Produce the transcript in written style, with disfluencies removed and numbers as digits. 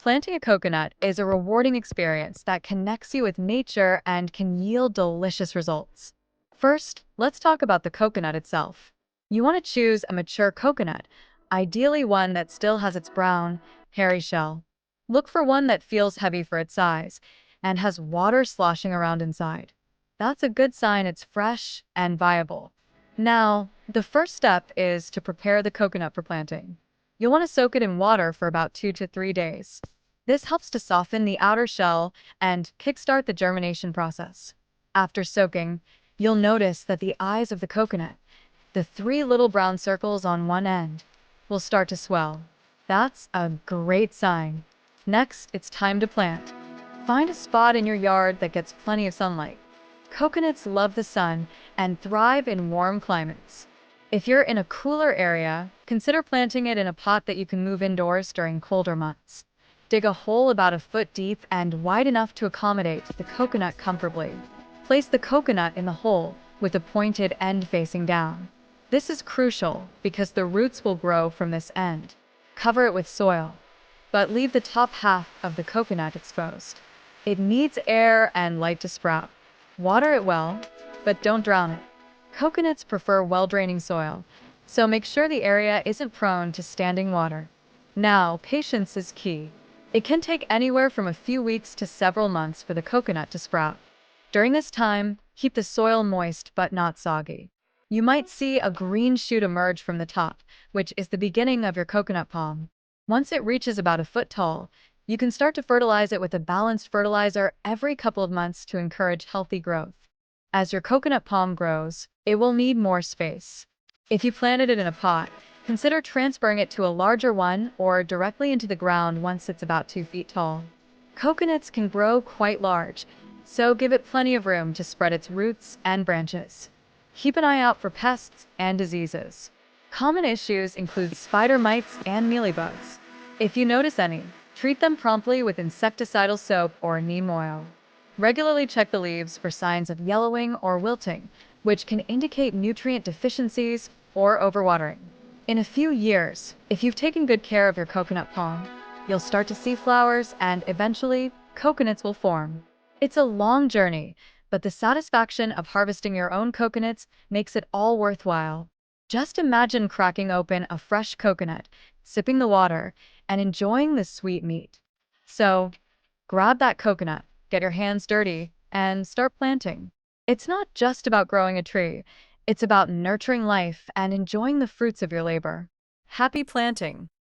Planting a coconut is a rewarding experience that connects you with nature and can yield delicious results. First, let's talk about the coconut itself. You want to choose a mature coconut, ideally one that still has its brown, hairy shell. Look for one that feels heavy for its size and has water sloshing around inside. That's a good sign it's fresh and viable. Now, the first step is to prepare the coconut for planting. You'll want to soak it in water for about 2 to 3 days. This helps to soften the outer shell and kickstart the germination process. After soaking, you'll notice that the eyes of the coconut, the three little brown circles on one end, will start to swell. That's a great sign. Next, it's time to plant. Find a spot in your yard that gets plenty of sunlight. Coconuts love the sun and thrive in warm climates. If you're in a cooler area, consider planting it in a pot that you can move indoors during colder months. Dig a hole about a foot deep and wide enough to accommodate the coconut comfortably. Place the coconut in the hole with the pointed end facing down. This is crucial because the roots will grow from this end. Cover it with soil, but leave the top half of the coconut exposed. It needs air and light to sprout. Water it well, but don't drown it. Coconuts prefer well-draining soil, so make sure the area isn't prone to standing water. Now, patience is key. It can take anywhere from a few weeks to several months for the coconut to sprout. During this time, keep the soil moist but not soggy. You might see a green shoot emerge from the top, which is the beginning of your coconut palm. Once it reaches about a foot tall, you can start to fertilize it with a balanced fertilizer every couple of months to encourage healthy growth. As your coconut palm grows, it will need more space. If you planted it in a pot, consider transferring it to a larger one or directly into the ground once it's about 2 feet tall. Coconuts can grow quite large, so give it plenty of room to spread its roots and branches. Keep an eye out for pests and diseases. Common issues include spider mites and mealybugs. If you notice any, treat them promptly with insecticidal soap or neem oil. Regularly check the leaves for signs of yellowing or wilting, which can indicate nutrient deficiencies or overwatering. In a few years, if you've taken good care of your coconut palm, you'll start to see flowers and eventually coconuts will form. It's a long journey, but the satisfaction of harvesting your own coconuts makes it all worthwhile. Just imagine cracking open a fresh coconut, sipping the water, and enjoying the sweet meat. So, grab that coconut, get your hands dirty, and start planting. It's not just about growing a tree, it's about nurturing life and enjoying the fruits of your labor. Happy planting!